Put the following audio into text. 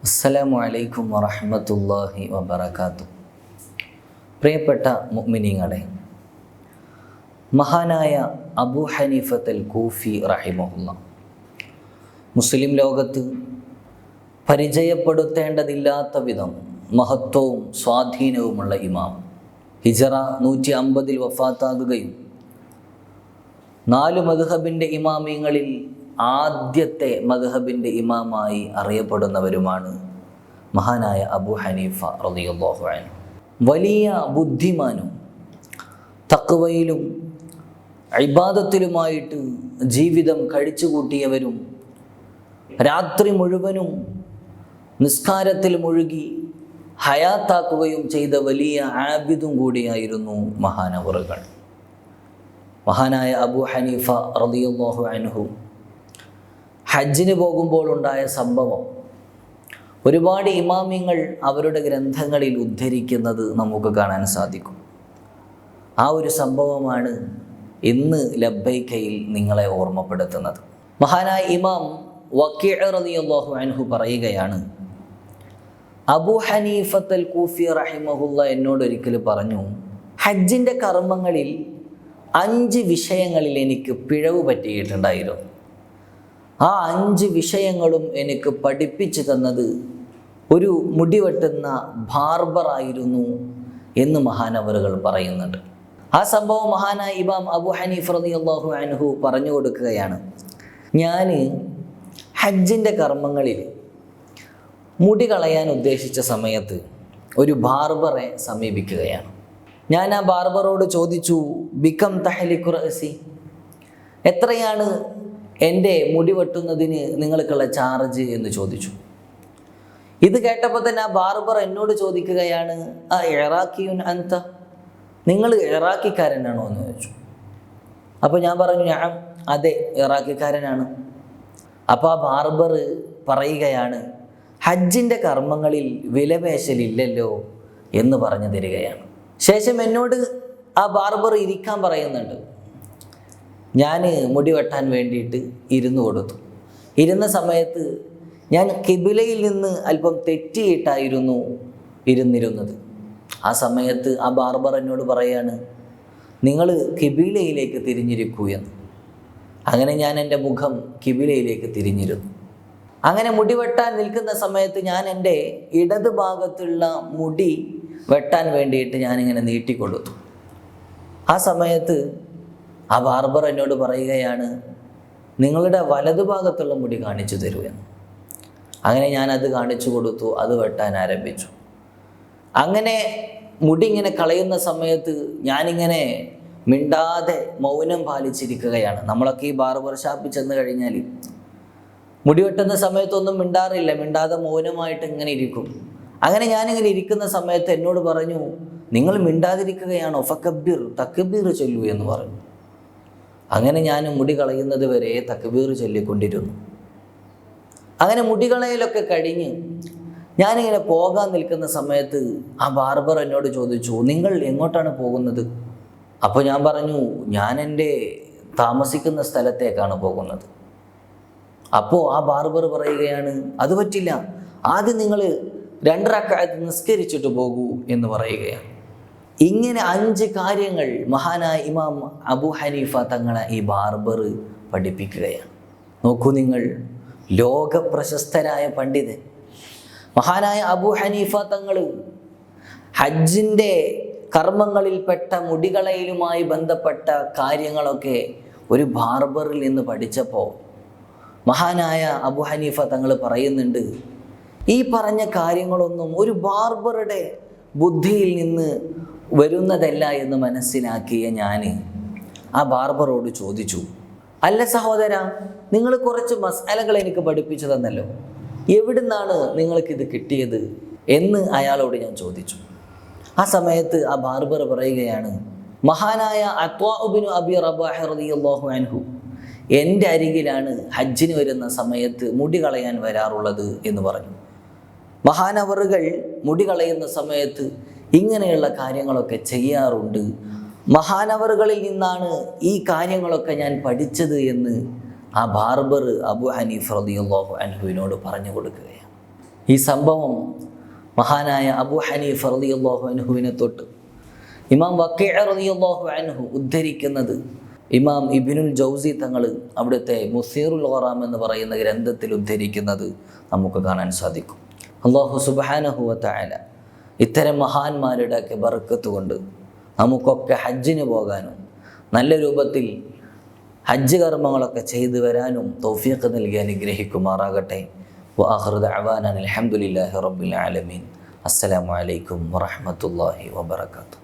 അസ്സലാമു അലൈക്കും വറഹ്മത്തുള്ളാഹി വബറകാതുഹു. പ്രിയപ്പെട്ട മുഅ്മിനീങ്ങളെ, മഹാനായ അബൂ ഹനീഫത്തുൽ കൂഫി റഹിമഹുല്ലാ മുസ്ലിം ലോകത്ത് പരിചയപ്പെടുത്തേണ്ടതില്ലാത്ത വിധം മഹത്വവും സ്വാധീനവുമുള്ള ഇമാം. ഹിജറ 150 വഫാത്താകുകയും 4 മദ്ഹബിൻ്റെ ഇമാമിങ്ങളിൽ ആദ്യത്തെ മദ്ഹബിൻ്റെ ഇമാമായി അറിയപ്പെടുന്നവരുമാണ് മഹാനായ അബൂ ഹനീഫ റളിയല്ലാഹു അൻഹു. വലിയ ബുദ്ധിമാനും തഖ്വയിലും ഇബാദത്തിലുമായിട്ട് ജീവിതം കഴിച്ചുകൂട്ടിയവരും രാത്രി മുഴുവനും നിസ്കാരത്തിൽ മുഴുകി ഹയാത്താക്കുകയും ചെയ്ത വലിയ ആബിദും കൂടിയായിരുന്നു മഹാനവറുകൾ. മഹാനായ അബൂ ഹനീഫ റളിയല്ലാഹു അൻഹു ഹജ്ജിന് പോകുമ്പോൾ ഉണ്ടായ സംഭവം ഒരുപാട് ഇമാമിങ്ങൾ അവരുടെ ഗ്രന്ഥങ്ങളിൽ ഉദ്ധരിക്കുന്നത് നമുക്ക് കാണാൻ സാധിക്കും. ആ ഒരു സംഭവമാണ് ഇന്ന് ലബ്ബൈക്കയിൽ നിങ്ങളെ ഓർമ്മപ്പെടുത്തുന്നത്. മഹാനായ ഇമാം വക്കീഅ റളിയല്ലാഹു അൻഹു പറയുകയാണ്, അബൂ ഹനീഫത്തുൽ കൂഫി റഹിമഹുല്ലാ എന്നോട് ഒരിക്കൽ പറഞ്ഞു, ഹജ്ജിൻ്റെ കർമ്മങ്ങളിൽ 5 വിഷയങ്ങളിൽ എനിക്ക് പിഴവ് പറ്റിയിട്ടുണ്ടായിരുന്നു. ആ 5 വിഷയങ്ങളും എനിക്ക് പഠിപ്പിച്ചു തന്നത് ഒരു മുടിവെട്ടുന്ന ബാർബറായിരുന്നു എന്ന് മഹാനവറുകൾ പറയുന്നുണ്ട്. ആ സംഭവം മഹാനായ ഇമാം അബൂ ഹനീഫ റളിയല്ലാഹു അൻഹു പറഞ്ഞു കൊടുക്കുകയാണ്. ഞാൻ ഹജ്ജിൻ്റെ കർമ്മങ്ങളിൽ മുടി കളയാൻ ഉദ്ദേശിച്ച സമയത്ത് ഒരു ബാർബറെ സമീപിക്കുകയാണ്. ഞാൻ ആ ബാർബറോട് ചോദിച്ചു, ബികം തഹ്ലിഖു റഅസി, എത്രയാണ് എൻ്റെ മുടി വെട്ടുന്നതിന് നിങ്ങൾക്കുള്ള ചാർജ് എന്ന് ചോദിച്ചു. ഇത് കേട്ടപ്പോൾ തന്നെ ആ ബാർബർ എന്നോട് ചോദിക്കുകയാണ്, ആ ഇറാഖിയുൻ അൻത, നിങ്ങൾ ഇറാഖിക്കാരനാണോ എന്ന് ചോദിച്ചു. അപ്പോൾ ഞാൻ പറഞ്ഞു, ഞാൻ അതെ ഇറാഖിക്കാരനാണ്. അപ്പോൾ ആ ബാർബർ പറയുകയാണ്, ഹജ്ജിൻ്റെ കർമ്മങ്ങളിൽ വിലപേശലില്ലല്ലോ എന്ന് പറഞ്ഞു തരികയാണ്. ശേഷം എന്നോട് ആ ബാർബർ ഇരിക്കാൻ പറയുന്നുണ്ട്. ഞാൻ മുടി വെട്ടാൻ വേണ്ടിയിട്ട് ഇരുന്നു കൊടുത്തു. ഇരുന്ന സമയത്ത് ഞാൻ കിബിലയിൽ നിന്ന് അല്പം തെറ്റിയിട്ടായിരുന്നു ഇരുന്നിരുന്നത്. ആ സമയത്ത് ആ ബാർബർ എന്നോട് പറയാണ്, നിങ്ങൾ കിബിലയിലേക്ക് തിരിഞ്ഞിരിക്കൂ എന്ന്. അങ്ങനെ ഞാൻ എൻ്റെ മുഖം കിബിലയിലേക്ക് തിരിഞ്ഞിരുന്നു. അങ്ങനെ മുടി വെട്ടാൻ നിൽക്കുന്ന സമയത്ത് ഞാൻ എൻ്റെ ഇടത് ഭാഗത്തുള്ള മുടി വെട്ടാൻ വേണ്ടിയിട്ട് ഞാനിങ്ങനെ നീട്ടിക്കൊടുത്തു. ആ സമയത്ത് ആ ബാർബർ എന്നോട് പറയുകയാണ്, നിങ്ങളുടെ വലതുഭാഗത്തുള്ള മുടി കാണിച്ചു തരൂ എന്ന്. അങ്ങനെ ഞാനത് കാണിച്ചു കൊടുത്തു. അത് വെട്ടാൻ ആരംഭിച്ചു. അങ്ങനെ മുടി ഇങ്ങനെ കളയുന്ന സമയത്ത് ഞാനിങ്ങനെ മിണ്ടാതെ മൗനം പാലിച്ചിരിക്കുകയാണ്. നമ്മളൊക്കെ ഈ ബാർബർ ഷാപ്പിൽ ചെന്ന് കഴിഞ്ഞാൽ മുടി വെട്ടുന്ന സമയത്തൊന്നും മിണ്ടാറില്ല, മിണ്ടാതെ മൗനമായിട്ട് ഇങ്ങനെ ഇരിക്കും. അങ്ങനെ ഞാനിങ്ങനെ ഇരിക്കുന്ന സമയത്ത് എന്നോട് പറഞ്ഞു, നിങ്ങൾ മിണ്ടാതിരിക്കുകയാണോ, ഫക്കബ്ബിർ, തക്ബീർ ചൊല്ലൂ എന്ന് പറഞ്ഞു. അങ്ങനെ ഞാൻ മുടി കളയുന്നത് വരെ തക്ബീർ ചൊല്ലിക്കൊണ്ടിരുന്നു. അങ്ങനെ മുടി കളയലൊക്കെ കഴിഞ്ഞ് ഞാനിങ്ങനെ പോകാൻ നിൽക്കുന്ന സമയത്ത് ആ ബാർബർ എന്നോട് ചോദിച്ചു, നിങ്ങൾ എങ്ങോട്ടാണ് പോകുന്നത്? അപ്പോൾ ഞാൻ പറഞ്ഞു, ഞാൻ എൻ്റെ താമസിക്കുന്ന സ്ഥലത്തേക്കാണ് പോകുന്നത്. അപ്പോൾ ആ ബാർബർ പറയുകയാണ്, അത് പറ്റില്ല, ആദ്യം നിങ്ങൾ 2 റക്അത്ത് നിസ്കരിച്ചിട്ട് പോകൂ എന്ന് പറയുകയാണ്. ഇങ്ങനെ 5 കാര്യങ്ങൾ മഹാനായ ഇമാം അബൂ ഹനീഫ തങ്ങളെ ഈ ബാർബർ പഠിപ്പിക്കുകയാണ്. നോക്കൂ നിങ്ങൾ, ലോകപ്രശസ്തരായ പണ്ഡിതൻ മഹാനായ അബൂ ഹനീഫ തങ്ങൾ ഹജ്ജിൻ്റെ കർമ്മങ്ങളിൽപ്പെട്ട മുടികളയിലുമായി ബന്ധപ്പെട്ട കാര്യങ്ങളൊക്കെ ഒരു ബാർബറിൽ നിന്ന് പഠിച്ചപ്പോൾ മഹാനായ അബൂ ഹനീഫ തങ്ങൾ പറയുന്നുണ്ട്, ഈ പറഞ്ഞ കാര്യങ്ങളൊന്നും ഒരു ബാർബറുടെ ബുദ്ധിയിൽ നിന്ന് വരുന്നതല്ല എന്ന് മനസ്സിലാക്കിയ ഞാൻ ആ ബാർബറോട് ചോദിച്ചു, അല്ല സഹോദര, നിങ്ങൾ കുറച്ച് മസാലകൾ എനിക്ക് പഠിപ്പിച്ചു തന്നല്ലോ, എവിടുന്നാണ് നിങ്ങൾക്കിത് കിട്ടിയത് എന്ന് അയാളോട് ഞാൻ ചോദിച്ചു. ആ സമയത്ത് ആ ബാർബർ പറയുകയാണ്, മഹാനായ അത്വാ ഇബ്നു അബി റബാഹ് റളിയല്ലാഹു അൻഹു എൻ്റെ അരികിലാണ് ഹജ്ജിന് വരുന്ന സമയത്ത് മുടി കളയാൻ വരാറുള്ളത് എന്ന് പറഞ്ഞു. മഹാനവറുകൾ മുടി കളയുന്ന സമയത്ത് ഇങ്ങനെയുള്ള കാര്യങ്ങളൊക്കെ ചെയ്യാറുണ്ട്. മഹാനവറുകളിൽ നിന്നാണ് ഈ കാര്യങ്ങളൊക്കെ ഞാൻ പഠിച്ചത് എന്ന് ആ ബാർബർ അബൂ ഹനീഫ റളിയല്ലാഹു അൻഹുവിനോട് പറഞ്ഞു കൊടുക്കുകയാണ്. ഈ സംഭവം മഹാനായ അബൂ ഹനീഫ റളിയല്ലാഹു അൻഹുവിനെ തൊട്ട് ഇമാം വക്കീഅ റളിയല്ലാഹു അൻഹു ഉദ്ധരിക്കുന്നത് ഇമാം ഇബ്നുൽ ജൗസി തങ്ങൾ അവിടുത്തെ മുസീറുൽ ഖറാം എന്ന് പറയുന്ന ഗ്രന്ഥത്തിൽ ഉദ്ധരിക്കുന്നത് നമുക്ക് കാണാൻ സാധിക്കും. അല്ലാഹു സുബ്ഹാനഹു വ തആല ഇത്തരം മഹാന്മാരുടെയൊക്കെ ബർക്കത്ത് കൊണ്ട് നമുക്കൊക്കെ ഹജ്ജിന് പോകാനും നല്ല രൂപത്തിൽ ഹജ്ജ് കർമ്മങ്ങളൊക്കെ ചെയ്തു വരാനും തൗഫീഖ് നൽകി അനുഗ്രഹിക്കുമാറാകട്ടെ. വആഖിറു ദഅവാനാ അൽഹംദുലില്ലാഹി റബ്ബിൽ ആലമീൻ. അസ്സലാമു അലൈക്കും വറഹ്മത്തുള്ളാഹി വബറകാതുഹു.